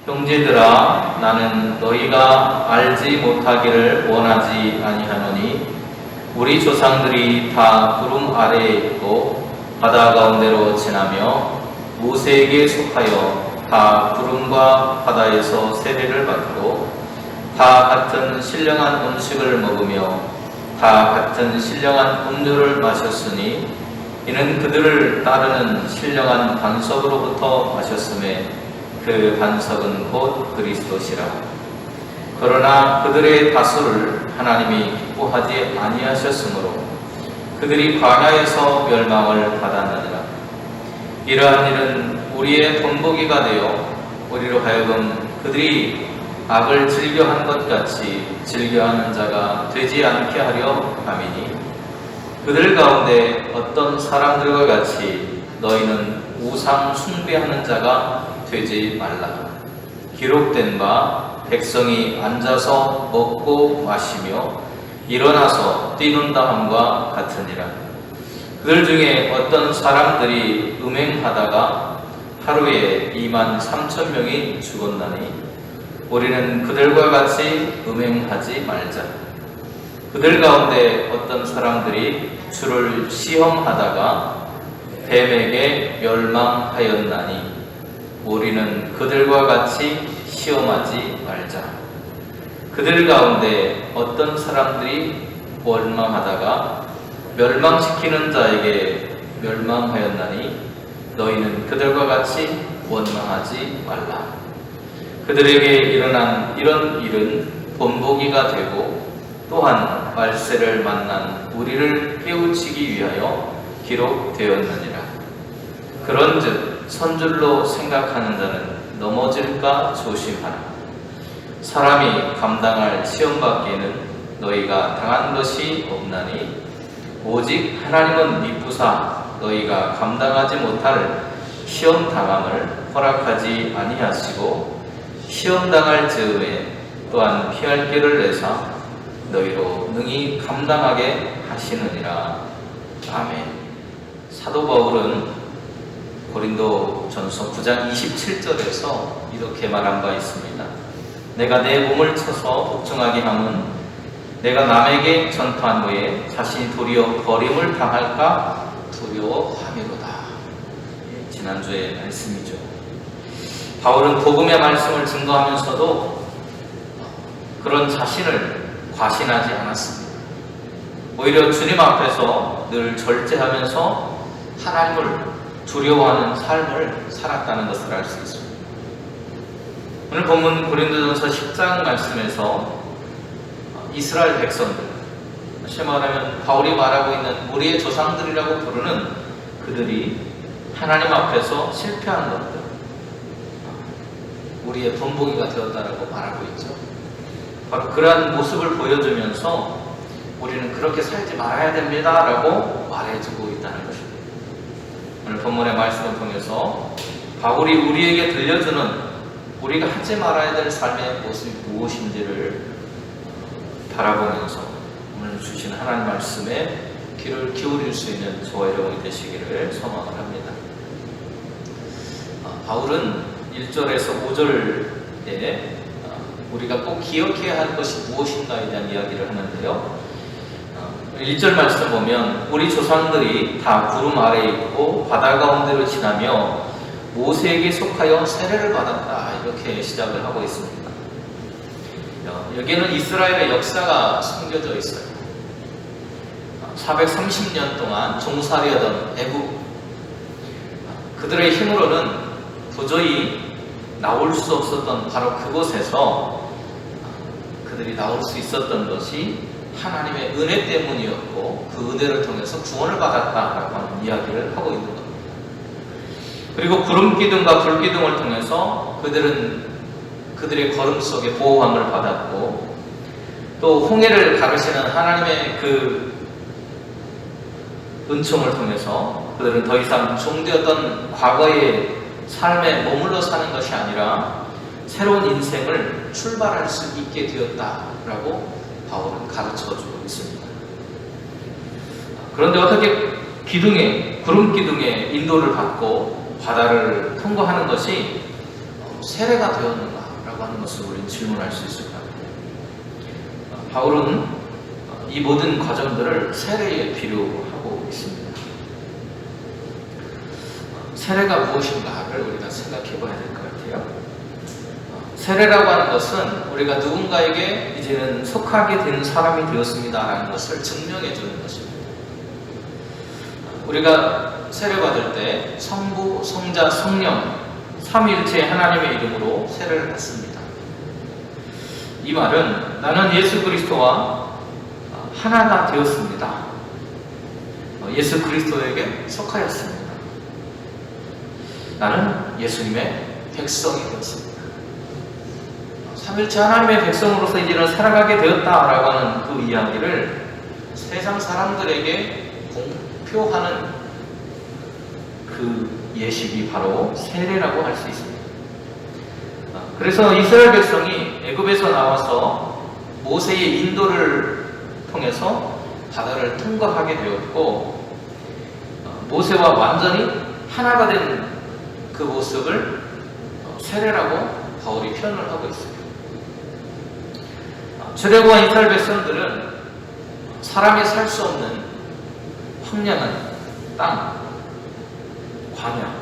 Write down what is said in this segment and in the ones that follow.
형제들아, 나는 너희가 알지 못하기를 원하지 아니하노니 우리 조상들이 다 구름 아래에 있고 바다 가운데로 지나며 모세에게 속하여 다 구름과 바다에서 세례를 받고 다 같은 신령한 음식을 먹으며 다 같은 신령한 음료를 마셨으니 이는 그들을 따르는 신령한 반석으로부터 마셨음에 그 반석은 곧 그리스도시라. 그러나 그들의 다수를 하나님이 기뻐하지 아니하셨으므로 그들이 광야에서 멸망을 받았느니라. 이러한 일은 우리의 본보기가 되어 우리로 하여금 그들이 악을 즐겨한 것 같이 즐겨하는 자가 되지 않게 하려 함이니 그들 가운데 어떤 사람들과 같이 너희는 우상 숭배하는 자가 되지 말라. 기록된 바 백성이 앉아서 먹고 마시며 일어나서 뛰는다 함과 같으니라. 그들 중에 어떤 사람들이 음행하다가 하루에 23,000명이 죽었나니 우리는 그들과 같이 음행하지 말자. 그들 가운데 어떤 사람들이 주를 시험하다가 뱀에게 멸망하였나니 우리는 그들과 같이 시험하지 말자. 그들 가운데 어떤 사람들이 원망하다가 멸망시키는 자에게 멸망하였나니 너희는 그들과 같이 원망하지 말라. 그들에게 일어난 이런 일은 본보기가 되고 또한 말세를 만난 우리를 깨우치기 위하여 기록되었느니라. 그런즉 선줄로 생각하는 자는 넘어질까 조심하라. 사람이 감당할 시험 밖에는 너희가 당한 것이 없나니 오직 하나님은 미쁘사 너희가 감당하지 못할 시험 당함을 허락하지 아니하시고 시험 당할 즈음에 또한 피할 길을 내사 너희로 능히 감당하게 하시느니라. 아멘. 사도 바울은 고린도 전서 9장 27절에서 이렇게 말한 바 있습니다. 내가 내 몸을 쳐서 복종하게 함은 내가 남에게 전파한 후에 자신이 도리어 버림을 당할까 두려워함이로다. 지난주의 말씀이죠. 바울은 복음의 말씀을 증거하면서도 그런 자신을 과신하지 않았습니다. 오히려 주님 앞에서 늘 절제하면서 하나님을 두려워하는 삶을 살았다는 것을 알 수 있습니다. 오늘 본문 고린도전서 10장 말씀에서 이스라엘 백성들, 다시 말하면 바울이 말하고 있는 우리의 조상들이라고 부르는 그들이 하나님 앞에서 실패한 것들, 우리의 본보기가 되었다라고 말하고 있죠. 바로 그러한 모습을 보여주면서 우리는 그렇게 살지 말아야 됩니다라고 말해주고 있다는 것입니다. 오늘 본문의 말씀을 통해서 바울이 우리에게 들려주는 우리가 하지 말아야 될 삶의 모습이 무엇인지를 바라보면서 오늘 주신 하나님 말씀에 귀를 기울일 수 있는 저와 여러분이 되시기를 소망을 합니다. 바울은 1절에서 5절에 우리가 꼭 기억해야 할 것이 무엇인가에 대한 이야기를 하는데요. 1절 말씀 보면 우리 조상들이 다 구름 아래에 있고 바다 가운데로 지나며 모세에게 속하여 세례를 받았다, 이렇게 시작을 하고 있습니다. 여기에는 이스라엘의 역사가 숨겨져 있어요. 430년 동안 종살이하던 애국, 그들의 힘으로는 도저히 나올 수 없었던 바로 그곳에서 그들이 나올 수 있었던 것이 하나님의 은혜 때문이었고 그 은혜를 통해서 구원을 받았다라고 하는 이야기를 하고 있는 겁니다. 그리고 구름기둥과 불기둥을 통해서 그들은 그들의 걸음 속에 보호함을 받았고 또 홍해를 가르시는 하나님의 그 은총을 통해서 그들은 더 이상 종되었던 과거의 삶에 머물러 사는 것이 아니라 새로운 인생을 출발할 수 있게 되었다라고 바울은 가르쳐주고 있습니다. 그런데 어떻게 구름 기둥에 인도를 받고 바다를 통과하는 것이 세례가 되었는가? 라고 하는 것을 우리는 질문할 수 있을 것 같아요. 바울은 이 모든 과정들을 세례에 비유하고 있습니다. 세례가 무엇인가를 우리가 생각해 봐야 될 것 같아요. 세례라고 하는 것은 우리가 누군가에게 이제는 속하게 된 사람이 되었습니다 라는 것을 증명해 주는 것입니다. 우리가 세례받을 때 성부, 성자, 성령 삼위일체 하나님의 이름으로 세례를 받습니다. 이 말은 나는 예수 그리스도와 하나가 되었습니다. 예수 그리스도에게 속하였습니다. 나는 예수님의 백성이 되었습니다. 삼일체 하나님의 백성으로서 이제는 살아가게 되었다라고 하는 그 이야기를 세상 사람들에게 공표하는 그 예식이 바로 세례라고 할 수 있습니다. 그래서 이스라엘 백성이 애굽에서 나와서 모세의 인도를 통해서 바다를 통과하게 되었고, 모세와 완전히 하나가 된 그 모습을 세례라고 바울이 표현을 하고 있습니다. 출애굽한 이스라엘 백성들은 사람이 살 수 없는 황량한 땅, 광야,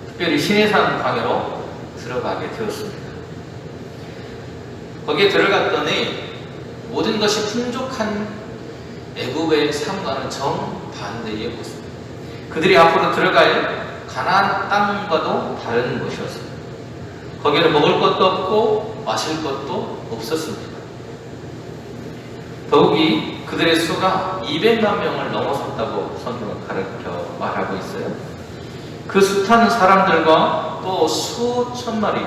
특별히 시내산 광야로 들어가게 되었습니다. 거기에 들어갔더니 모든 것이 풍족한 애굽의 삶과는 정반대의 모습. 그들이 앞으로 들어갈 가나안 땅과도 다른 곳이었습니다. 거기에는 먹을 것도 없고 마실 것도 없었습니다. 더욱이 그들의 수가 200만 명을 넘어섰다고 성경은 가르쳐 말하고 있어요. 그 숱한 사람들과 또 수천 마리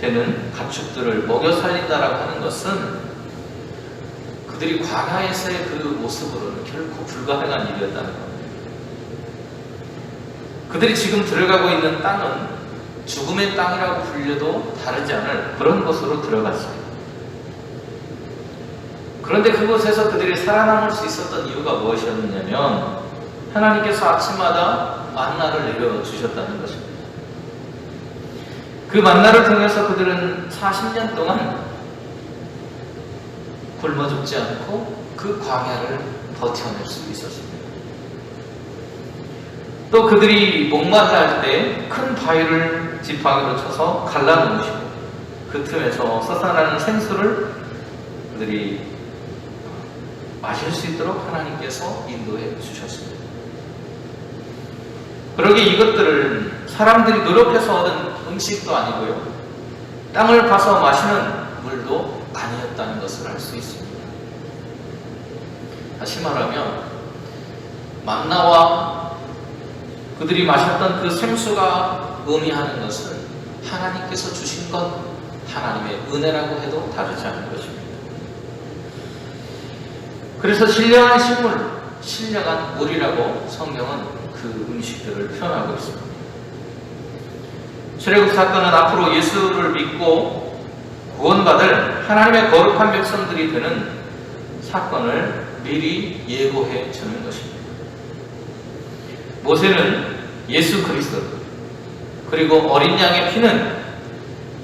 되는 가축들을 먹여 살린다라고 하는 것은 그들이 광야에서의 그 모습으로는 결코 불가능한 일이었다는 겁니다. 그들이 지금 들어가고 있는 땅은 죽음의 땅이라고 불려도 다르지 않을 그런 곳으로 들어갔습니다. 그런데 그곳에서 그들이 살아남을 수 있었던 이유가 무엇이었느냐면 하나님께서 아침마다 만나를 내려주셨다는 것입니다. 그 만나를 통해서 그들은 40년 동안 굶어 죽지 않고 그 광야를 버텨낼 수 있었습니다. 또 그들이 목마르할 때 큰 바위를 지팡이로 쳐서 갈라놓으시고 그 틈에서 솟아나는 생수를 그들이 마실 수 있도록 하나님께서 인도해 주셨습니다. 그러기에 이것들은 사람들이 노력해서 얻은 음식도 아니고요, 땅을 파서 마시는 물도 아니었다는 것을 알 수 있습니다. 다시 말하면 만나와 그들이 마셨던 그 생수가 의미하는 것은 하나님께서 주신 것, 하나님의 은혜라고 해도 다르지 않은 것입니다. 그래서 신령한 식물, 신령한 물이라고 성경은 그 음식들을 표현하고 있습니다. 출애굽 사건은 앞으로 예수를 믿고 구원받을 하나님의 거룩한 백성들이 되는 사건을 미리 예고해 주는 것입니다. 모세는 예수 그리스도, 그리고 어린 양의 피는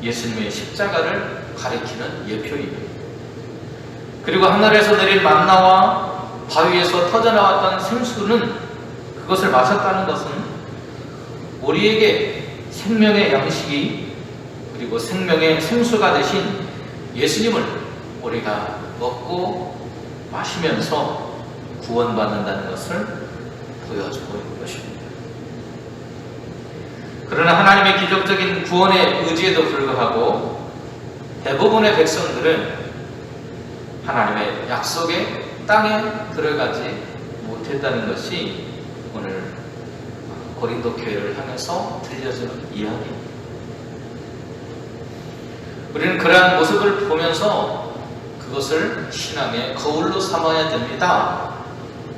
예수님의 십자가를 가리키는 예표입니다. 그리고 하늘에서 내린 만나와 바위에서 터져나왔던 생수는, 그것을 마셨다는 것은 우리에게 생명의 양식이, 그리고 생명의 생수가 되신 예수님을 우리가 먹고 마시면서 구원받는다는 것을 보여주고 있는 것입니다. 그러나 하나님의 기적적인 구원의 의지에도 불구하고 대부분의 백성들은 하나님의 약속의 땅에 들어가지 못했다는 것이 오늘 고린도 교회를 향해서 들려주는 이야기입니다. 우리는 그러한 모습을 보면서 그것을 신앙의 거울로 삼아야 됩니다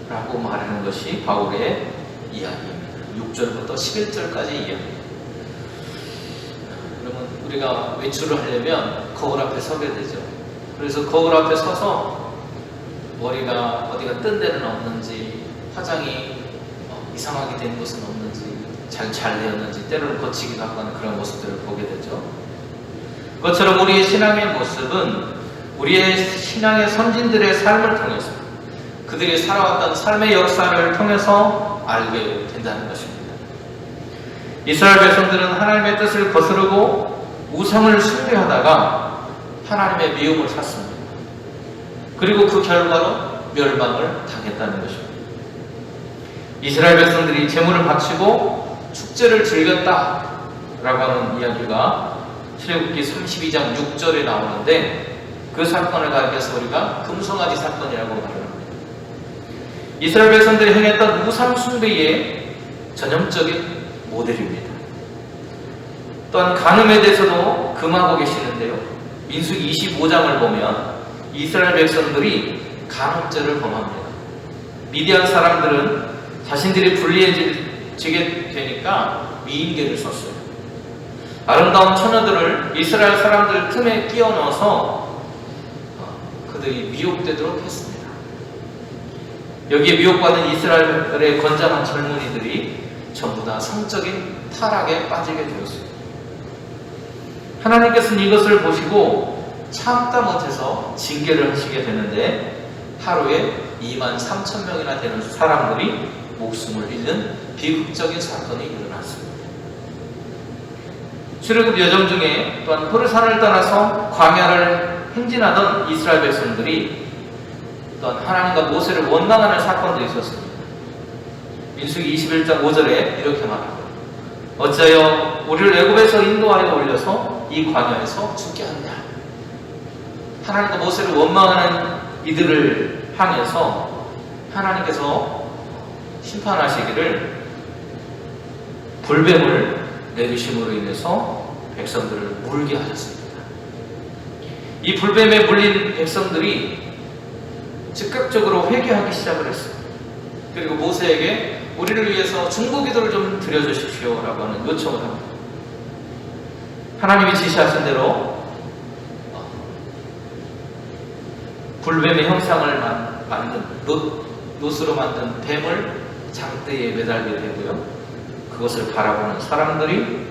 라고 말하는 것이 바울의 이야기입니다. 6절부터 11절까지 이야기입니다. 그러면 우리가 외출을 하려면 거울 앞에 서게 되죠. 그래서 거울 앞에 서서 머리가 어디가 뜬 데는 없는지, 화장이 이상하게 된 곳은 없는지, 잘 되었는지, 때로는 거치기도 하고 하는 그런 모습들을 보게 되죠. 그것처럼 우리의 신앙의 모습은 우리의 신앙의 선진들의 삶을 통해서 그들이 살아왔던 삶의 역사를 통해서 알게 된다는 것입니다. 이스라엘 백성들은 하나님의 뜻을 거스르고 우상을 숭배하다가 하나님의 미움을 샀습니다. 그리고 그 결과로 멸망을 당했다는 것입니다. 이스라엘 백성들이 제물을 바치고 축제를 즐겼다라고 하는 이야기가 출애굽기 32장 6절에 나오는데 그 사건을 가리켜서 우리가 금송아지 사건이라고 말을 합니다. 이스라엘 백성들이 행했던 우상 숭배의 전형적인 모델입니다. 또한 간음에 대해서도 금하고 계시는데요. 민수기 25장을 보면 이스라엘 백성들이 간음죄를 범합니다. 미디안 사람들은 자신들이 불리해지게 되니까 미인계를 썼어요. 아름다운 처녀들을 이스라엘 사람들 틈에 끼워 넣어서 그들이 미혹되도록 했습니다. 여기에 미혹받은 이스라엘의 건장한 젊은이들이 전부 다 성적인 타락에 빠지게 되었습니다. 하나님께서는 이것을 보시고 참다 못해서 징계를 하시게 되는데 하루에 23,000명이나 되는 사람들이 목숨을 잃는 비극적인 사건이 일어났습니다. 출애굽 여정 중에 또한 호르산을 떠나서 광야를 행진하던 이스라엘 백성들이 또한 하나님과 모세를 원망하는 사건도 있었습니다. 민수기 21장 5절에 이렇게 말합니다. 어찌하여 우리를 애굽에서 인도하여 올려서 이 광야에서 죽게 하느냐. 하나님과 모세를 원망하는 이들을 향해서 하나님께서 심판하시기를 불뱀을 내리심으로 인해서 백성들을 물게 하셨습니다. 이 불뱀에 물린 백성들이 즉각적으로 회개하기 시작을 했어요. 그리고 모세에게 우리를 위해서 중보기도를 좀 드려주십시오 라고 하는 요청을 합니다. 하나님이 지시하신 대로 불뱀의 형상을 만든 놋으로 만든 뱀을 장대에 매달게 되고요. 그것을 바라보는 사람들이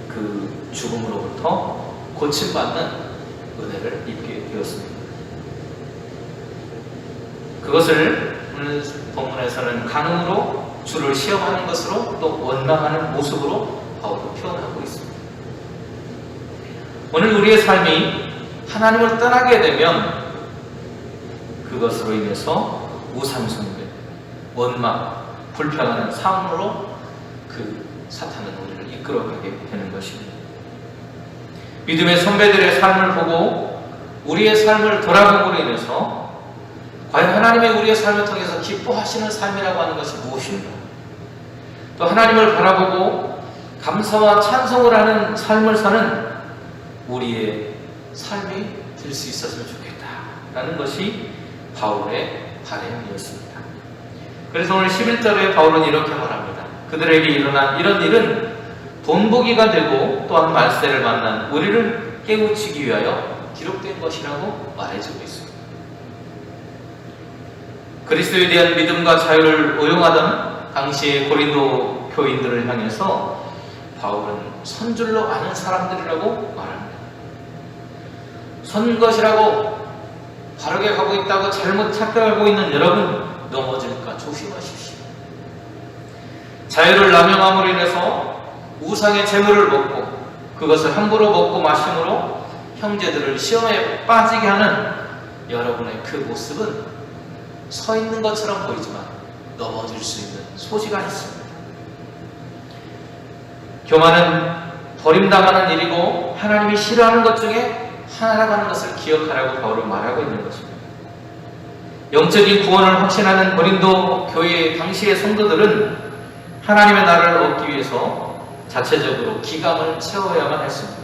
그 죽음으로부터 고침받는 은혜를 입게 되었습니다. 그것을 오늘 본문에서는 간음으로 주를 시험하는 것으로 또 원망하는 모습으로 바울은 표현하고 있습니다. 오늘 우리의 삶이 하나님을 떠나게 되면 그것으로 인해서 우상숭배, 원망, 불평하는 삶으로 그 사탄은 우리를 이끌어가게 되는 것입니다. 믿음의 선배들의 삶을 보고 우리의 삶을 돌아봄으로 인해서 과연 하나님의 우리의 삶을 통해서 기뻐하시는 삶이라고 하는 것이 무엇인가? 또 하나님을 바라보고 감사와 찬송을 하는 삶을 사는 우리의 삶이 될 수 있었으면 좋겠다라는 것이 바울의 바람이었습니다. 그래서 오늘 11절에 바울은 이렇게 말합니다. 그들에게 일어난 이런 일은 본보기가 되고 또한 말세를 만난 우리를 깨우치기 위하여 기록된 것이라고 말해주고 있습니다. 그리스도에 대한 믿음과 자유를 오용하던 당시의 고린도 교인들을 향해서 바울은 선줄로 아는 사람들이라고 말합니다. 선 것이라고 바르게 가고 있다고 잘못 착각하고 있는 여러분, 넘어질까 조심하십시오. 자유를 남용함으로 인해서 우상의 재물을 먹고 그것을 함부로 먹고 마심으로 형제들을 시험에 빠지게 하는 여러분의 그 모습은 서 있는 것처럼 보이지만 넘어질 수 있는 소지가 있습니다. 교만은 버림당하는 일이고 하나님이 싫어하는 것 중에 하나라고 하는 것을 기억하라고 바울은 말하고 있는 것입니다. 영적인 구원을 확신하는 고린도 교회 당시의 성도들은 하나님의 나라를 얻기 위해서 자체적으로 기강을 채워야만 했습니다.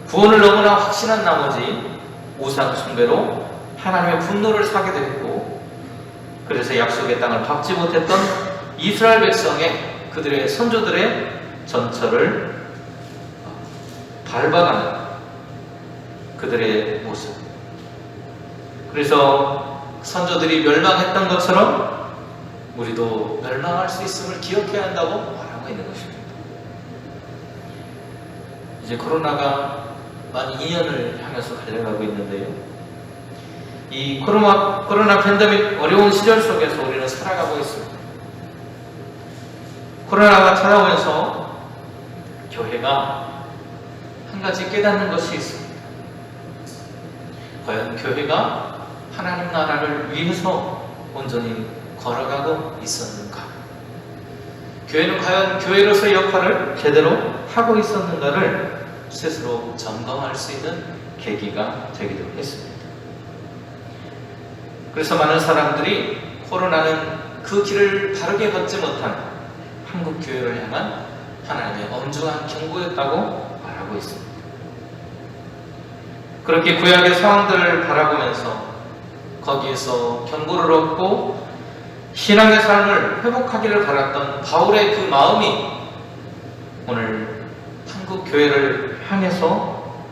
구원을 너무나 확신한 나머지 우상 숭배로 하나님의 분노를 사게 됐고, 그래서 약속의 땅을 밟지 못했던 이스라엘 백성의 그들의 선조들의 전철을 밟아가는 그들의 모습. 그래서 선조들이 멸망했던 것처럼 우리도 멸망할 수 있음을 기억해야 한다고 말하고 있는 것입니다. 이제 코로나가 만 2년을 향해서 달려가고 있는데요. 이 코로나 팬데믹 어려운 시절 속에서 우리는 살아가고 있습니다. 코로나가 찾아오면서 교회가 한 가지 깨닫는 것이 있습니다. 과연 교회가 하나님 나라를 위해서 온전히 걸어가고 있었는가? 교회는 과연 교회로서의 역할을 제대로 하고 있었는가를 스스로 점검할 수 있는 계기가 되기도 했습니다. 그래서 많은 사람들이 코로나는 그 길을 바르게 걷지 못한 한국 교회를 향한 하나님의 엄중한 경고였다고 말하고 있습니다. 그렇게 구약의 상황들을 바라보면서 거기에서 경고를 얻고 신앙의 삶을 회복하기를 바랐던 바울의 그 마음이 오늘 한국 교회를 향해서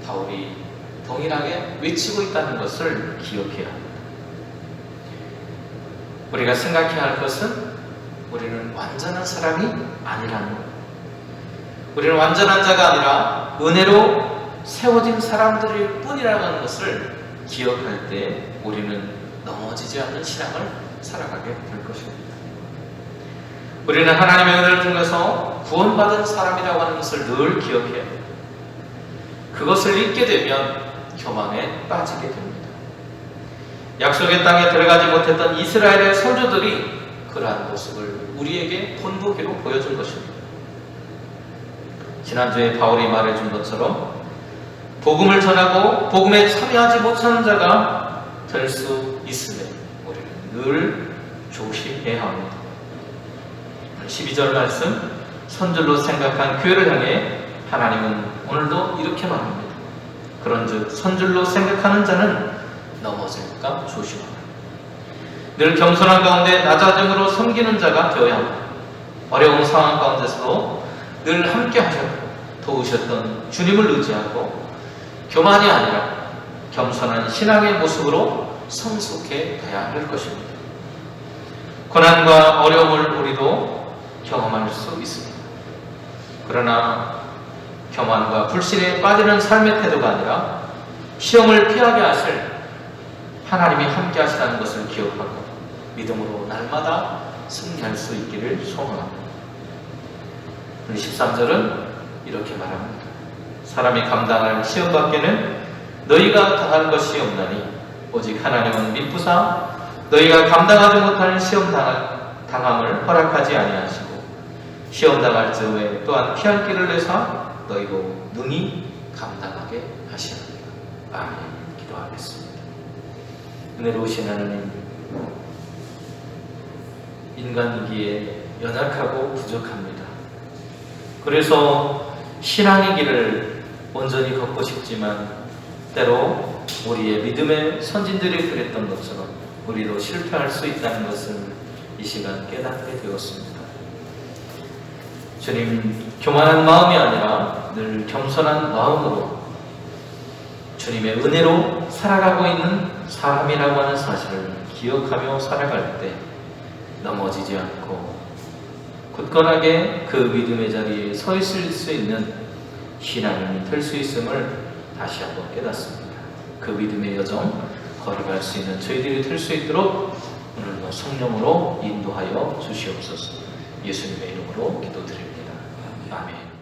바울이 동일하게 외치고 있다는 것을 기억해야 합니다. 우리가 생각해야 할 것은 우리는 완전한 사람이 아니라는 것. 우리는 완전한 자가 아니라 은혜로 세워진 사람들일 뿐이라고 하는 것을 기억할 때 우리는 넘어지지 않는 신앙을 살아가게 될 것입니다. 우리는 하나님의 은혜를 통해서 구원받은 사람이라고 하는 것을 늘 기억해야 합니다. 그것을 잊게 되면 교만에 빠지게 됩니다. 약속의 땅에 들어가지 못했던 이스라엘의 선조들이 그러한 모습을 우리에게 본보기로 보여준 것입니다. 지난주에 바울이 말해준 것처럼 복음을 전하고 복음에 참여하지 못하는 자가 될 수 있음에 우리는 늘 조심해야 합니다. 12절 말씀, 선줄로 생각한 교회를 향해 하나님은 오늘도 이렇게 말합니다. 그런즉 선줄로 생각하는 자는 넘어질까 조심하라. 늘 겸손한 가운데 낮아짐으로 섬기는 자가 되어야 합니다. 어려운 상황 가운데서도 늘 함께 하셨고 도우셨던 주님을 의지하고 교만이 아니라 겸손한 신앙의 모습으로 성숙해 가야 할 것입니다. 고난과 어려움을 우리도 경험할 수 있습니다. 그러나 교만과 불신에 빠지는 삶의 태도가 아니라 시험을 피하게 하실 하나님이 함께 하시다는 것을 기억하고 믿음으로 날마다 승리할 수 있기를 소원합니다. 13절은 이렇게 말합니다. 사람이 감당할 시험 밖에는 너희가 당할 것이 없나니 오직 하나님은 미쁘사 너희가 감당하지 못하는 시험 당함을 허락하지 아니하시고 시험 당할 즈음에 또한 피할 길을 내사 너희도 능히 감당하게 하시옵니다. 아멘. 기도하겠습니다. 은혜로우신 하나님, 인간이기에 연약하고 부족합니다. 그래서 신앙의 길을 온전히 걷고 싶지만 때로 우리의 믿음의 선진들이 그랬던 것처럼 우리도 실패할 수 있다는 것을 이 시간 깨닫게 되었습니다. 주님, 교만한 마음이 아니라 늘 겸손한 마음으로 주님의 은혜로 살아가고 있는 사람이라고 하는 사실을 기억하며 살아갈 때 넘어지지 않고 굳건하게 그 믿음의 자리에 서 있을 수 있는 신앙인이 될 수 있음을 다시 한번 깨닫습니다. 그 믿음의 여정 걸어갈 수 있는 저희들이 될 수 있도록 오늘도 성령으로 인도하여 주시옵소서. 예수님의 이름으로 기도드립니다. 아멘.